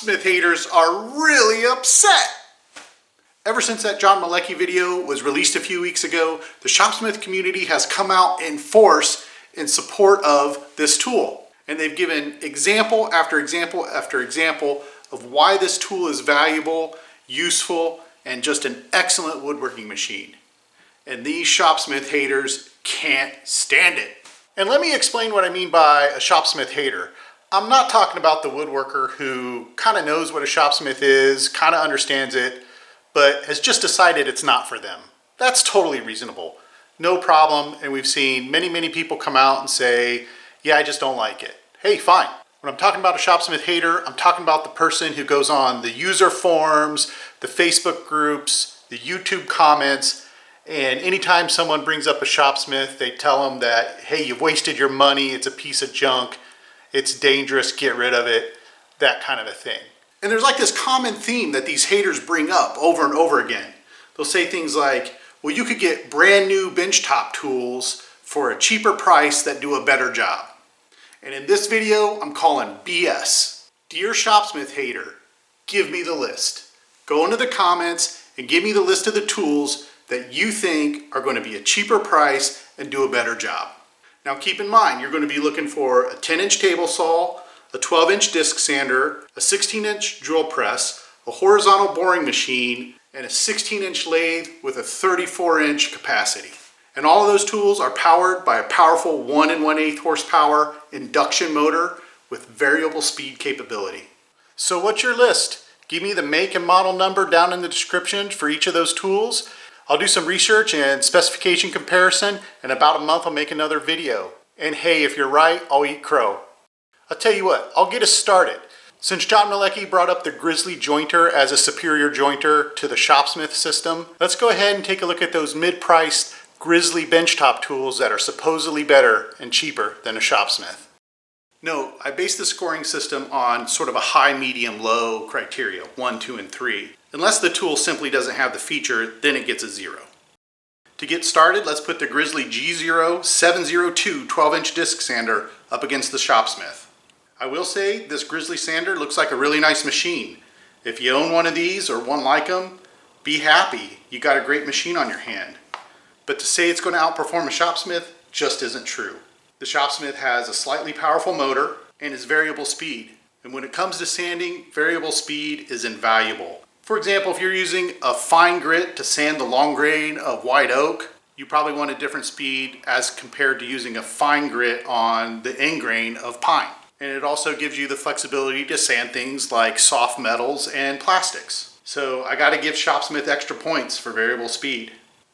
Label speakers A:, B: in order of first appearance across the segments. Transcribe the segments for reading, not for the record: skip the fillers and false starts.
A: Shopsmith haters are really upset. Ever since that John Malecki video was released a few weeks ago, the Shopsmith community has come out in force in support of this tool. And they've given example after example after example of why this tool is valuable, useful, and just an excellent woodworking machine. And these Shopsmith haters can't stand it. And let me explain what I mean by a Shopsmith hater. I'm not talking about the woodworker who kind of knows what a Shopsmith is, kind of understands it, but has just decided it's not for them. That's totally reasonable. No problem, and we've seen many people come out and say, yeah, I just don't like it. Hey, fine. When I'm talking about a Shopsmith hater, I'm talking about the person who goes on the user forums, the Facebook groups, the YouTube comments, and anytime someone brings up a Shopsmith, they tell them that, hey, you've wasted your money, it's a piece of junk, it's dangerous, get rid of it, that kind of a thing. And there's like this common theme that these haters bring up over and over again. They'll say things like, well, you could get brand new benchtop tools for a cheaper price that do a better job. And in this video, I'm calling BS. Dear Shopsmith hater, give me the list. Go into the comments and give me the list of the tools that you think are going to be a cheaper price and do a better job. Now keep in mind, you're going to be looking for a 10-inch table saw, a 12-inch disc sander, a 16-inch drill press, a horizontal boring machine, and a 16-inch lathe with a 34-inch capacity. And all of those tools are powered by a powerful 1 1/8 horsepower induction motor with variable speed capability. So what's your list? Give me the make and model number down in the description for each of those tools. I'll do some research and specification comparison. In about a month, I'll make another video. And hey, if you're right, I'll eat crow. I'll tell you what, I'll get us started. Since John Malecki brought up the Grizzly jointer as a superior jointer to the Shopsmith system, let's go ahead and take a look at those mid-priced Grizzly benchtop tools that are supposedly better and cheaper than a Shopsmith. Note, I based the scoring system on sort of a high, medium, low criteria, 1, 2, and 3. Unless the tool simply doesn't have the feature, then it gets a 0. To get started, let's put the Grizzly G0 702 12-inch disc sander up against the Shopsmith. I will say this Grizzly sander looks like a really nice machine. If you own one of these or one like them, be happy. You got a great machine on your hand. But to say it's going to outperform a Shopsmith just isn't true. The Shopsmith has a slightly powerful motor and is variable speed. And when it comes to sanding, variable speed is invaluable. For example, if you're using a fine grit to sand the long grain of white oak, you probably want a different speed as compared to using a fine grit on the end grain of pine. And it also gives you the flexibility to sand things like soft metals and plastics. So I got to give Shopsmith extra points for variable speed.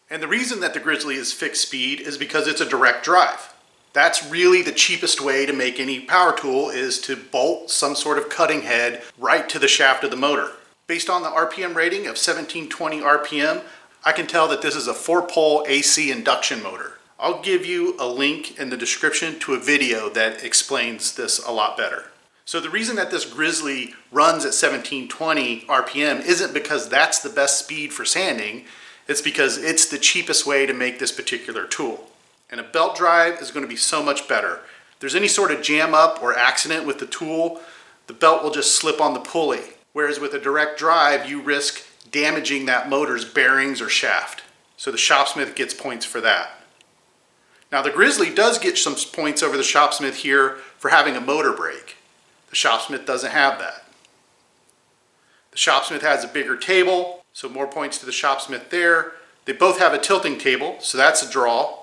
A: And the reason that the Grizzly is fixed speed is because it's a direct drive. That's really the cheapest way to make any power tool, is to bolt some sort of cutting head right to the shaft of the motor. Based on the RPM rating of 1720 RPM, I can tell that this is a 4-pole AC induction motor. I'll give you a link in the description to a video that explains this a lot better. So the reason that this Grizzly runs at 1720 RPM isn't because that's the best speed for sanding, it's because it's the cheapest way to make this particular tool. And a belt drive is going to be so much better. If there's any sort of jam up or accident with the tool, the belt will just slip on the pulley. Whereas with a direct drive, you risk damaging that motor's bearings or shaft. So the Shopsmith gets points for that. Now the Grizzly does get some points over the Shopsmith here for having a motor brake. The Shopsmith doesn't have that. The Shopsmith has a bigger table, so more points to the Shopsmith there. They both have a tilting table, so that's a draw.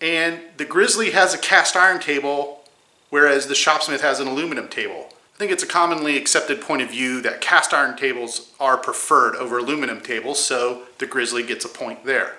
A: And the Grizzly has a cast iron table, whereas the Shopsmith has an aluminum table. I think it's a commonly accepted point of view that cast iron tables are preferred over aluminum tables, so the Grizzly gets a point there.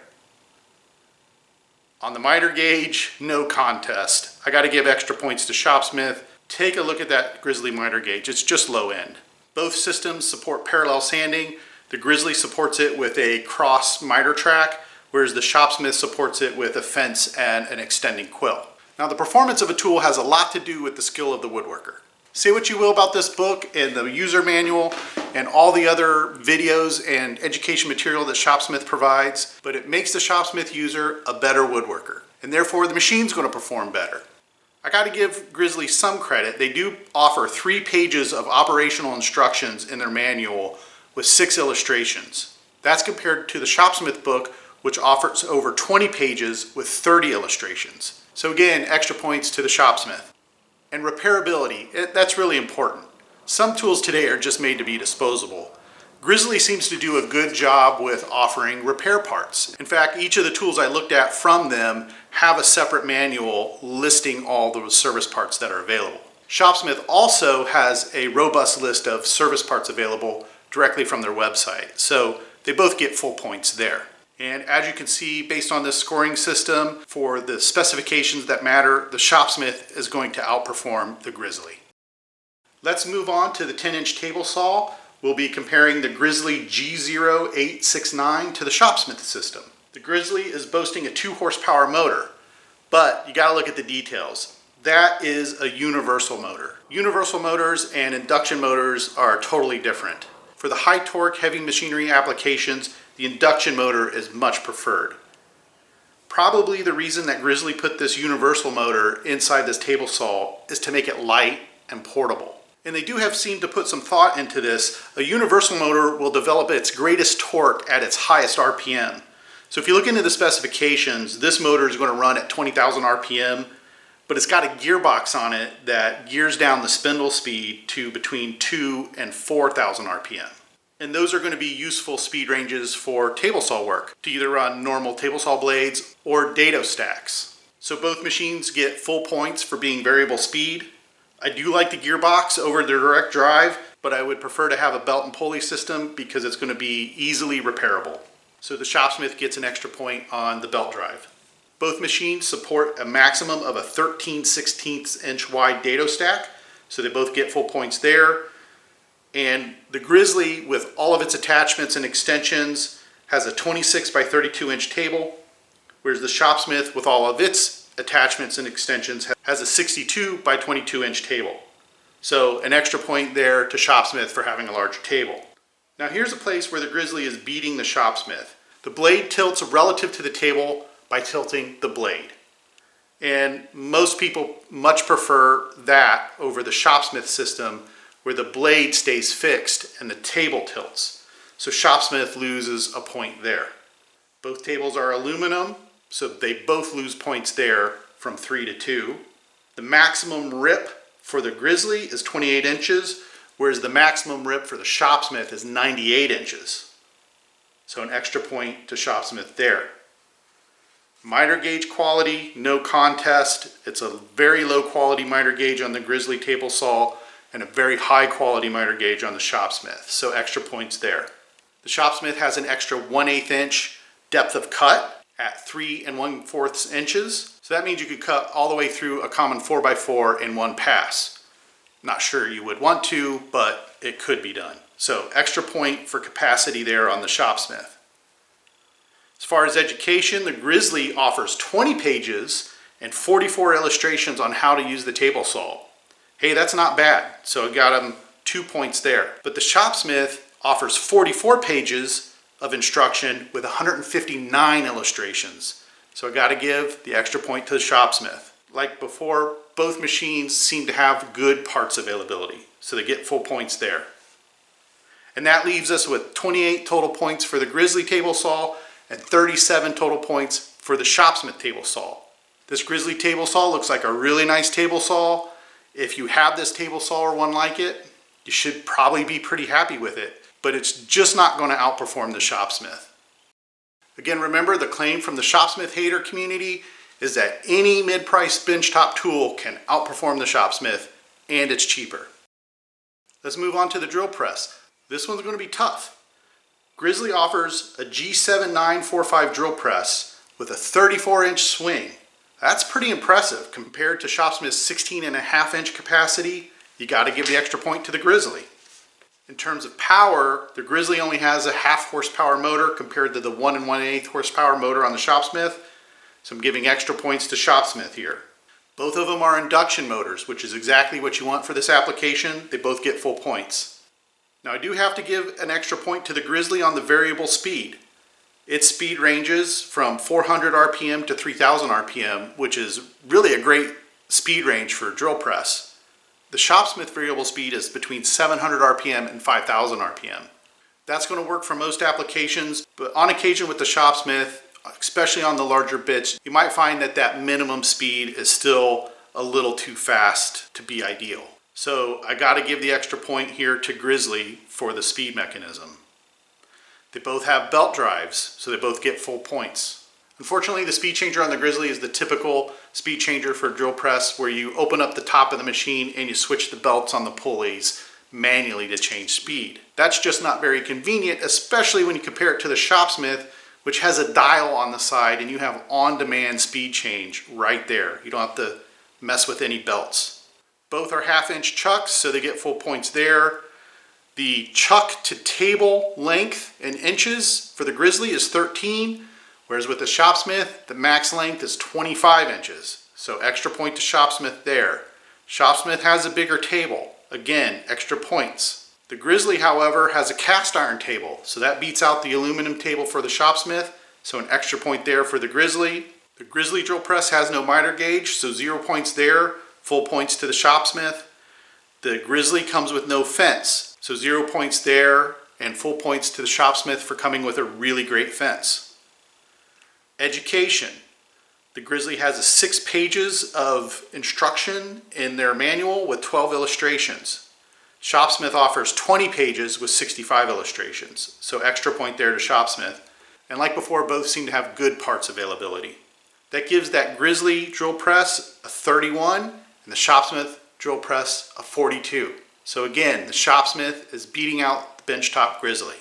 A: On the miter gauge, no contest. I got to give extra points to Shopsmith. Take a look at that Grizzly miter gauge. It's just low end. Both systems support parallel sanding. The Grizzly supports it with a cross miter track, whereas the Shopsmith supports it with a fence and an extending quill. Now the performance of a tool has a lot to do with the skill of the woodworker. Say what you will about this book and the user manual and all the other videos and education material that Shopsmith provides, but it makes the Shopsmith user a better woodworker, and therefore the machine's going to perform better. I got to give Grizzly some credit. They do offer 3 pages of operational instructions in their manual with 6 illustrations. That's compared to the Shopsmith book, which offers over 20 pages with 30 illustrations. So again, extra points to the Shopsmith. And repairability, that's really important. Some tools today are just made to be disposable. Grizzly seems to do a good job with offering repair parts. In fact, each of the tools I looked at from them have a separate manual listing all the service parts that are available. Shopsmith also has a robust list of service parts available directly from their website, so they both get full points there. And as you can see, based on this scoring system, for the specifications that matter, the Shopsmith is going to outperform the Grizzly. Let's move on to the 10-inch table saw. We'll be comparing the Grizzly G0869 to the Shopsmith system. The Grizzly is boasting a 2 horsepower motor, but you gotta look at the details. That is a universal motor. Universal motors and induction motors are totally different. For the high torque, heavy machinery applications, the induction motor is much preferred. Probably the reason that Grizzly put this universal motor inside this table saw is to make it light and portable. And they do have seemed to put some thought into this. A universal motor will develop its greatest torque at its highest RPM. So if you look into the specifications, this motor is going to run at 20,000 RPM, but it's got a gearbox on it that gears down the spindle speed to between 2,000 and 4,000 RPM. And those are going to be useful speed ranges for table saw work, to either run normal table saw blades or dado stacks. So both machines get full points for being variable speed. I do like the gearbox over the direct drive, but I would prefer to have a belt and pulley system because it's going to be easily repairable. So the Shopsmith gets an extra point on the belt drive. Both machines support a maximum of a 13/16 inch wide dado stack, so they both get full points there. And the Grizzly, with all of its attachments and extensions, has a 26 by 32 inch table, whereas the Shopsmith, with all of its attachments and extensions, has a 62 by 22 inch table. So an extra point there to Shopsmith for having a larger table. Now here's a place where the Grizzly is beating the Shopsmith. The blade tilts relative to the table by tilting the blade. And most people much prefer that over the Shopsmith system, where the blade stays fixed and the table tilts. So Shopsmith loses a point there. Both tables are aluminum, so they both lose points there from 3 to 2. The maximum rip for the Grizzly is 28 inches, whereas the maximum rip for the Shopsmith is 98 inches. So an extra point to Shopsmith there. Miter gauge quality, no contest. It's a very low quality miter gauge on the Grizzly table saw and a very high quality miter gauge on the Shopsmith, so extra points there. The Shopsmith has an extra 1/8 inch depth of cut at 3 1/4 inches. So that means you could cut all the way through a common 4x4 in one pass. Not sure you would want to, but it could be done. So extra point for capacity there on the Shopsmith. As far as education, the Grizzly offers 20 pages and 44 illustrations on how to use the table saw. Hey, that's not bad. So I got them 2 points there. But the Shopsmith offers 44 pages of instruction with 159 illustrations. So I got to give the extra point to the Shopsmith. Like before, both machines seem to have good parts availability, so they get full points there. And that leaves us with 28 total points for the Grizzly table saw and 37 total points for the Shopsmith table saw. This Grizzly table saw looks like a really nice table saw. If you have this table saw or one like it, you should probably be pretty happy with it, but it's just not going to outperform the Shopsmith. Again, remember, the claim from the Shopsmith hater community is that any mid-price benchtop tool can outperform the Shopsmith, and it's cheaper. Let's move on to the drill press. This one's going to be tough. Grizzly offers a G7945 drill press with a 34-inch swing. That's pretty impressive compared to Shopsmith's 16.5 inch capacity. You got to give the extra point to the Grizzly. In terms of power, the Grizzly only has a 0.5 horsepower motor compared to the 1 1/8 horsepower motor on the Shopsmith. So I'm giving extra points to Shopsmith here. Both of them are induction motors, which is exactly what you want for this application. They both get full points. Now I do have to give an extra point to the Grizzly on the variable speed. Its speed ranges from 400 RPM to 3000 RPM, which is really a great speed range for a drill press. The Shopsmith variable speed is between 700 RPM and 5000 RPM. That's going to work for most applications, but on occasion with the Shopsmith, especially on the larger bits, you might find that that minimum speed is still a little too fast to be ideal. So I got to give the extra point here to Grizzly for the speed mechanism. They both have belt drives, so they both get full points. Unfortunately, the speed changer on the Grizzly is the typical speed changer for a drill press where you open up the top of the machine and you switch the belts on the pulleys manually to change speed. That's just not very convenient, especially when you compare it to the Shopsmith, which has a dial on the side and you have on-demand speed change right there. You don't have to mess with any belts. Both are 1/2-inch chucks, so they get full points there. The chuck to table length in inches for the Grizzly is 13, whereas with the Shopsmith, the max length is 25 inches. So extra point to Shopsmith there. Shopsmith has a bigger table. Again, extra points. The Grizzly, however, has a cast iron table, so that beats out the aluminum table for the Shopsmith, so an extra point there for the Grizzly. The Grizzly drill press has no miter gauge, so 0 points there, full points to the Shopsmith. The Grizzly comes with no fence, so 0 points there and full points to the Shopsmith for coming with a really great fence. Education. The Grizzly has 6 pages of instruction in their manual with 12 illustrations. Shopsmith offers 20 pages with 65 illustrations, so extra point there to Shopsmith. And like before, both seem to have good parts availability. That gives that Grizzly drill press a 31 and the Shopsmith drill press a 42. So again, the Shopsmith is beating out the benchtop Grizzly.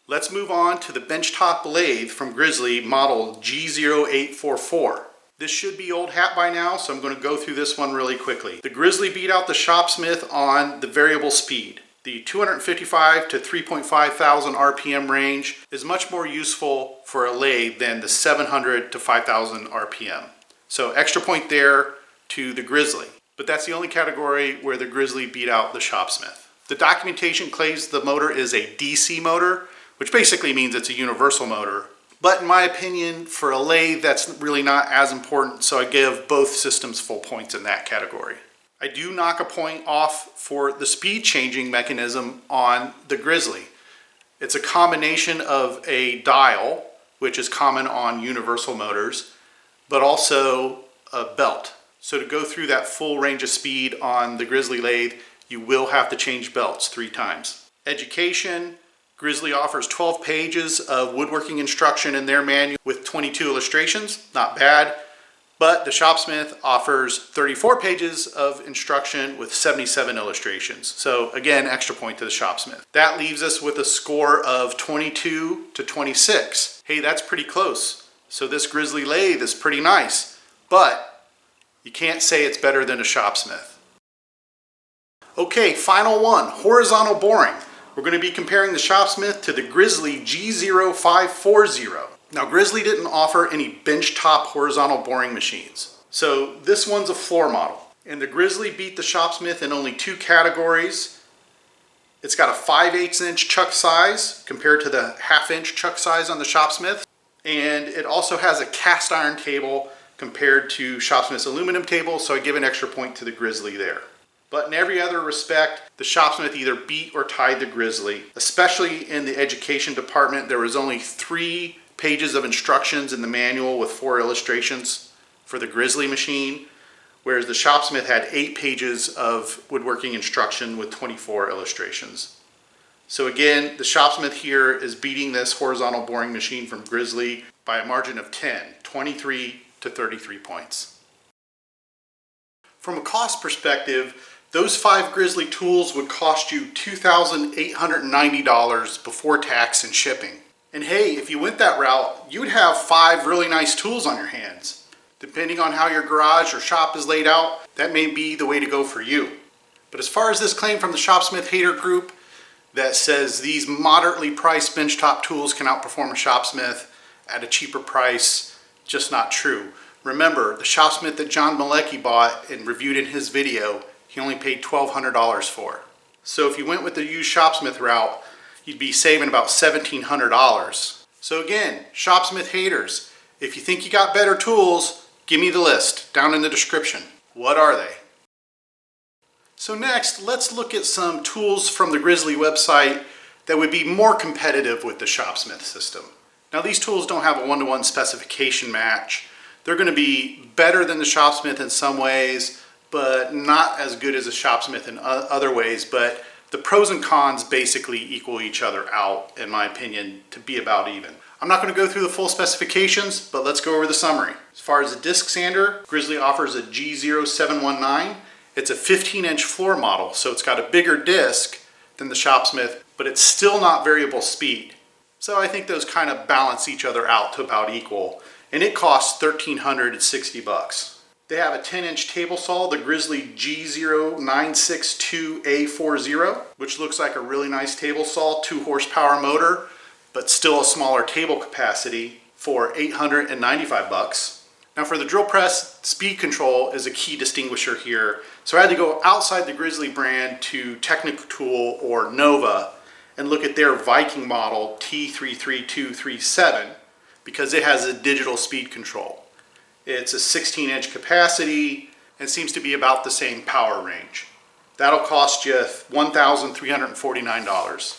A: Let's move on to the benchtop lathe from Grizzly model G0844. This should be old hat by now, so I'm going to go through this one really quickly. The Grizzly beat out the Shopsmith on the variable speed. The 255 to 3.5 thousand RPM range is much more useful for a lathe than the 700 to 5,000 RPM. So extra point there to the Grizzly. But that's the only category where the Grizzly beat out the Shopsmith. The documentation claims the motor is a DC motor, which basically means it's a universal motor. But in my opinion, for a lathe, that's really not as important, so I give both systems full points in that category. I do knock a point off for the speed changing mechanism on the Grizzly. It's a combination of a dial, which is common on universal motors, but also a belt. So to go through that full range of speed on the Grizzly lathe, you will have to change belts 3 times. Education. Grizzly offers 12 pages of woodworking instruction in their manual with 22 illustrations, not bad. But the Shopsmith offers 34 pages of instruction with 77 illustrations. So again, extra point to the Shopsmith. That leaves us with a score of 22 to 26. Hey, that's pretty close. So this Grizzly lathe is pretty nice, but you can't say it's better than a Shopsmith. Okay, final one, horizontal boring. We're going to be comparing the Shopsmith to the Grizzly G0540. Now Grizzly didn't offer any benchtop horizontal boring machines. So this one's a floor model. And the Grizzly beat the Shopsmith in only 2 categories. It's got a 5/8 inch chuck size compared to the 1/2 inch chuck size on the Shopsmith. And it also has a cast iron table compared to Shopsmith's aluminum table, so I give an extra point to the Grizzly there. But in every other respect, the Shopsmith either beat or tied the Grizzly. Especially in the education department, there was only 3 pages of instructions in the manual with 4 illustrations for the Grizzly machine, whereas the Shopsmith had 8 pages of woodworking instruction with 24 illustrations. So again, the Shopsmith here is beating this horizontal boring machine from Grizzly by a margin of 10, 23 to 33 points. From a cost perspective, those 5 Grizzly tools would cost you $2,890 before tax and shipping. And hey, if you went that route, you would have 5 really nice tools on your hands. Depending on how your garage or shop is laid out, that may be the way to go for you. But as far as this claim from the Shopsmith hater group that says these moderately priced benchtop tools can outperform a Shopsmith at a cheaper price, just not true. Remember, the Shopsmith that John Malecki bought and reviewed in his video, he only paid $1,200 for. So if you went with the used Shopsmith route, you'd be saving about $1,700. So again, Shopsmith haters, if you think you got better tools, Give me the list down in the description. What are they? So next, let's look at some tools from the Grizzly website that would be more competitive with the Shopsmith system. Now these tools don't have a one-to-one specification match. They're going to be better than the Shopsmith in some ways, but not as good as the Shopsmith in other ways. But the pros and cons basically equal each other out, in my opinion, to be about even. I'm not going to go through the full specifications, but let's go over the summary. As far as the disc sander, Grizzly offers a G0719. It's a 15-inch floor model, so it's got a bigger disc than the Shopsmith, but it's still not variable speed. So I think those kind of balance each other out to about equal. And it costs $1,360. They have a 10-inch table saw, the Grizzly G0962A40, which looks like a really nice table saw, 2 horsepower motor, but still a smaller table capacity for $895. Now for the drill press, speed control is a key distinguisher here. So I had to go outside the Grizzly brand to Technical Tool or Nova and look at their Viking model T33237 because it has a digital speed control. It's a 16-inch capacity and seems to be about the same power range. That'll cost you $1,349.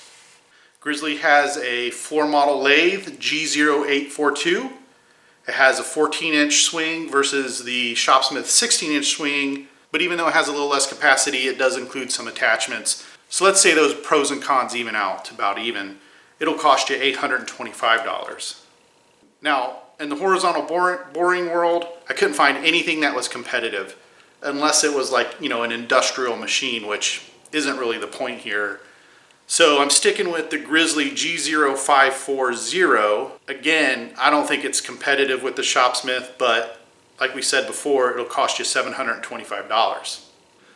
A: Grizzly has a floor model lathe, G0842. It has a 14-inch swing versus the Shopsmith 16-inch swing, but even though it has a little less capacity, it does include some attachments. So let's say those pros and cons even out to about even. It'll cost you $825. Now, in the horizontal boring world, I couldn't find anything that was competitive, unless it was like, an industrial machine, which isn't really the point here. So I'm sticking with the Grizzly G0540. Again, I don't think it's competitive with the Shopsmith, but like we said before, it'll cost you $725.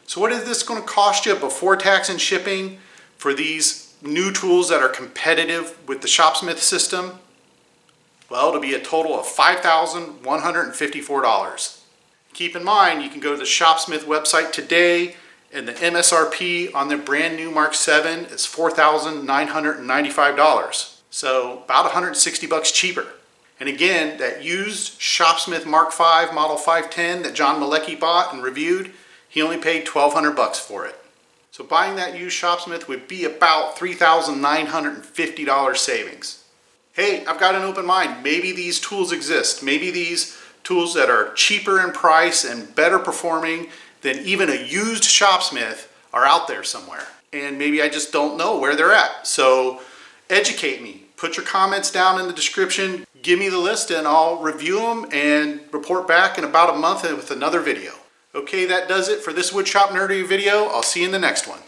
A: So what is this going to cost you before tax and shipping for these new tools that are competitive with the Shopsmith system? Well, it'll be a total of $5,154. Keep in mind, you can go to the Shopsmith website today, and the MSRP on the brand new Mark 7 is $4,995. So about $160 cheaper. And again, that used Shopsmith Mark 5 Model 510 that John Malecki bought and reviewed, he only paid $1,200 for it. So buying that used Shopsmith would be about $3,950 savings. Hey, I've got an open mind. Maybe these tools exist. Maybe these tools that are cheaper in price and better performing than even a used Shopsmith are out there somewhere. And maybe I just don't know where they're at. So educate me. Put your comments down in the description. Give me the list and I'll review them and report back in about a month with another video. Okay, that does it for this Woodshop Nerdery video. I'll see you in the next one.